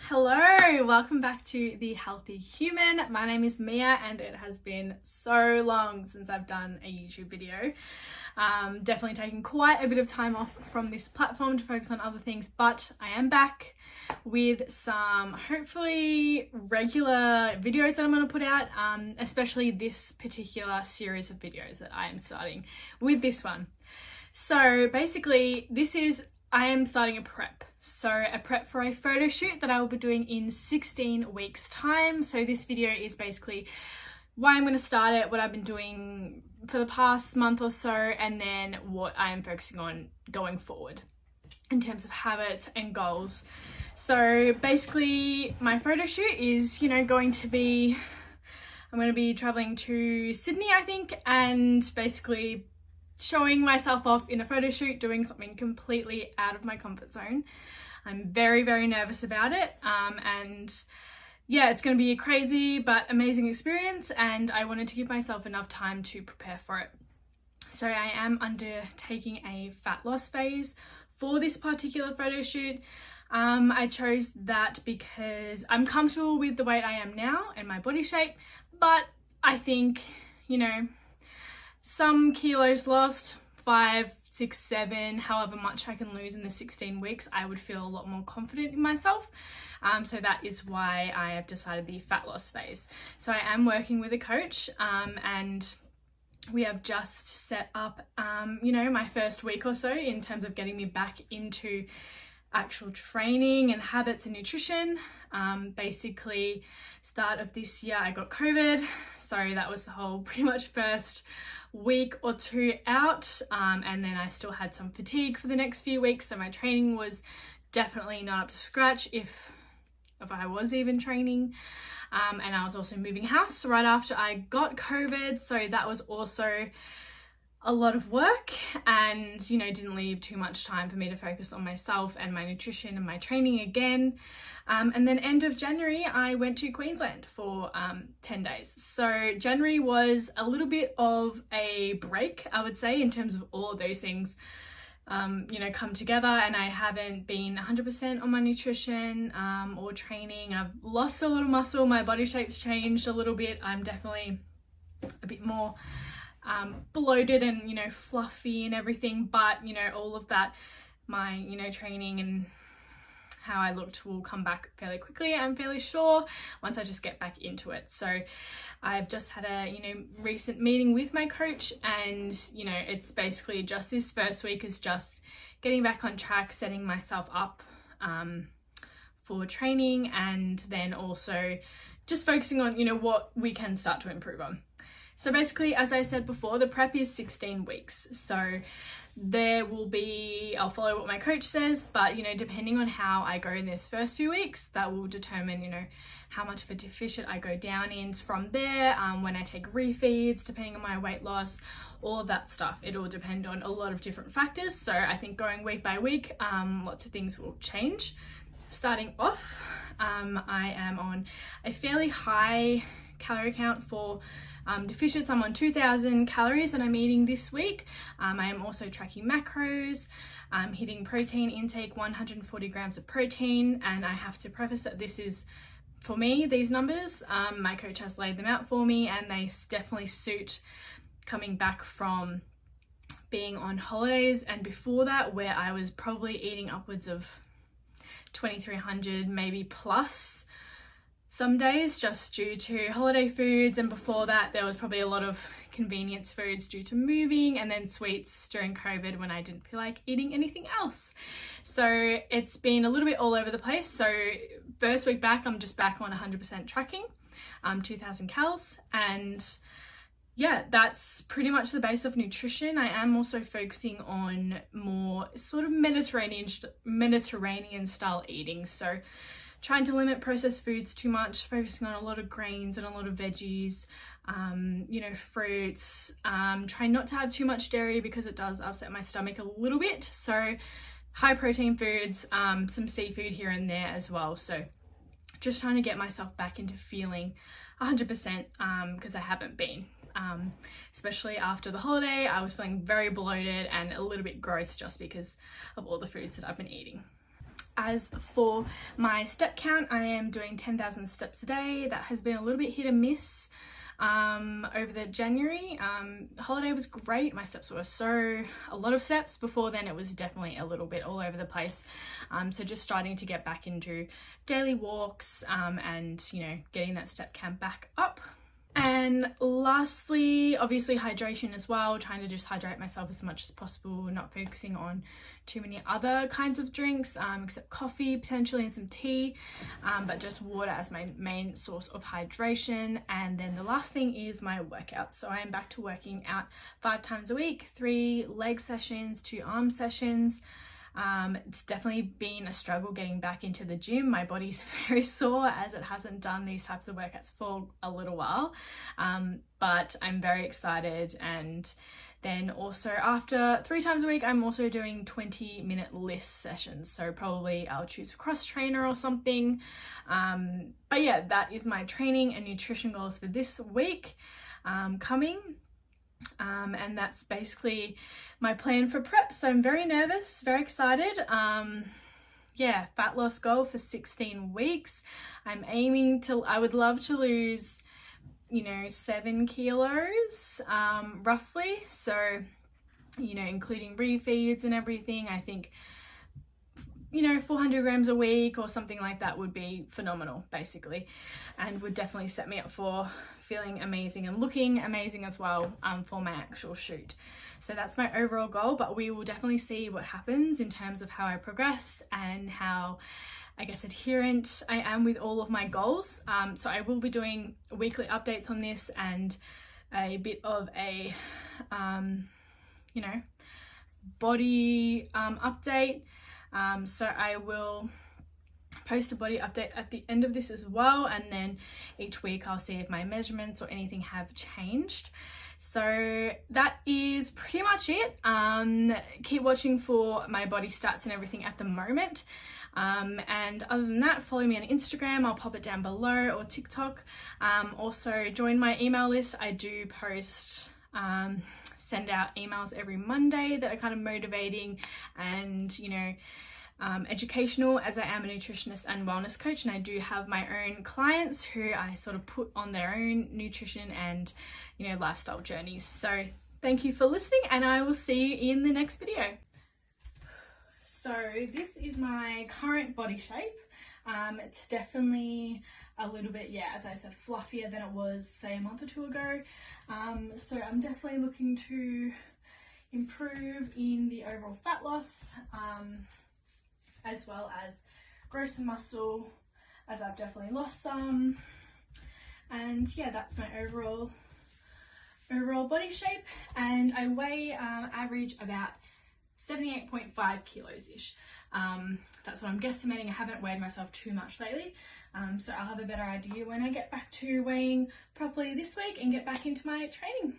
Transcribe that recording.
Hello, welcome back to The Healthy Human. My name is Mia and it has been so long since I've done a YouTube video. Definitely taking quite a bit of time off from this platform to focus on other things, but I am back with some hopefully regular videos that I'm going to put out, especially this particular series of videos that I am starting with this one. So basically I am starting a prep. So a prep for a photo shoot that I will be doing in 16 weeks time. So this video is basically why I'm going to start it, what I've been doing for the past month or so, and then what I am focusing on going forward in terms of habits and goals. So basically my photo shoot is, I'm going to be traveling to Sydney, I think, and basically showing myself off in a photo shoot, doing something completely out of my comfort zone. I'm very, very nervous about it. And yeah, it's going to be a crazy but amazing experience, and I wanted to give myself enough time to prepare for it. So I am undertaking a fat loss phase for this particular photo shoot. I chose that because I'm comfortable with the weight I am now and my body shape, but I think, some kilos lost, 5, 6, 7, however much I can lose in the 16 weeks, I would feel a lot more confident in myself. So that is why I have decided the fat loss phase. So I am working with a coach, and we have just set up, my first week or so in terms of getting me back into actual training and habits and nutrition. Basically, start of this year I got COVID, so that was the whole pretty much first week or two out, and then I still had some fatigue for the next few weeks, so my training was definitely not up to scratch if I was even training. And I was also moving house right after I got COVID, so that was also a lot of work, and didn't leave too much time for me to focus on myself and my nutrition and my training again. And then end of January I went to Queensland for 10 days. So January was a little bit of a break, I would say, in terms of all of those things come together, and I haven't been 100% on my nutrition or training. I've lost a lot of muscle, my body shape's changed a little bit. I'm definitely a bit more bloated and fluffy and everything, but all of that, my training and how I looked will come back fairly quickly, I'm fairly sure, once I just get back into it. So I've just had a recent meeting with my coach, and it's basically just this first week is just getting back on track, setting myself up for training, and then also just focusing on what we can start to improve on. So basically, as I said before, the prep is 16 weeks. So I'll follow what my coach says, but depending on how I go in this first few weeks, that will determine how much of a deficit I go down in from there, when I take refeeds, depending on my weight loss, all of that stuff. It will depend on a lot of different factors. So I think going week by week, lots of things will change. Starting off, I am on a fairly high calorie count for deficits. I'm on 2,000 calories that I'm eating this week. I am also tracking macros. I'm hitting protein intake, 140 grams of protein, and I have to preface that this is, for me, these numbers, my coach has laid them out for me, and they definitely suit coming back from being on holidays and before that, where I was probably eating upwards of 2,300, maybe plus some days, just due to holiday foods, and before that there was probably a lot of convenience foods due to moving, and then sweets during COVID when I didn't feel like eating anything else. So it's been a little bit all over the place. So first week back, I'm just back on 100% tracking, 2,000 calories, and yeah, that's pretty much the base of nutrition. I am also focusing on more sort of Mediterranean style eating, so trying to limit processed foods too much, focusing on a lot of grains and a lot of veggies, fruits, trying not to have too much dairy because it does upset my stomach a little bit. So high protein foods, some seafood here and there as well. So just trying to get myself back into feeling 100%, because I haven't been. Especially after the holiday, I was feeling very bloated and a little bit gross just because of all the foods that I've been eating. As for my step count, I am doing 10,000 steps a day. That has been a little bit hit and miss over the January holiday. Was great. My steps were a lot of steps. Before then it was definitely a little bit all over the place, so just starting to get back into daily walks and, you know, getting that step count back up. And lastly, obviously hydration as well, trying to just hydrate myself as much as possible, not focusing on too many other kinds of drinks, except coffee potentially and some tea, but just water as my main source of hydration. And then the last thing is my workouts. So I am back to working out 5 times a week, 3 leg sessions, 2 arm sessions. It's definitely been a struggle getting back into the gym. My body's very sore as it hasn't done these types of workouts for a little while, but I'm very excited. And then also after 3 times a week, I'm also doing 20-minute list sessions. So probably I'll choose a cross trainer or something. But yeah, that is my training and nutrition goals for this week coming. And that's basically my plan for prep. So I'm very nervous, very excited. Yeah, fat loss goal for 16 weeks. I'm aiming to, I would love to lose, you know, 7 kilos, roughly. So, you know, including refeeds and everything, I think, you know, 400 grams a week or something like that would be phenomenal, basically, and would definitely set me up for feeling amazing and looking amazing as well for my actual shoot. So that's my overall goal, but we will definitely see what happens in terms of how I progress and how, I guess, adherent I am with all of my goals. So I will be doing weekly updates on this and a bit of a, you know, body update. So I will post a body update at the end of this as well, and then each week I'll see if my measurements or anything have changed. So that is pretty much it. Keep watching for my body stats and everything at the moment. And other than that, follow me on Instagram, I'll pop it down below, or TikTok. Also join my email list. I do post send out emails every Monday that are kind of motivating and, you know, educational, as I am a nutritionist and wellness coach, and I do have my own clients who I sort of put on their own nutrition and, you know, lifestyle journeys. So thank you for listening, and I will see you in the next video. So this is my current body shape. It's definitely a little bit, yeah, as I said, fluffier than it was, say, a month or 2 ago. So I'm definitely looking to improve in the overall fat loss, as well as grow some muscle, as I've definitely lost some. And yeah, that's my overall body shape, and I weigh average about 78.5 kilos ish. That's what I'm guesstimating. I haven't weighed myself too much lately, so I'll have a better idea when I get back to weighing properly this week and get back into my training.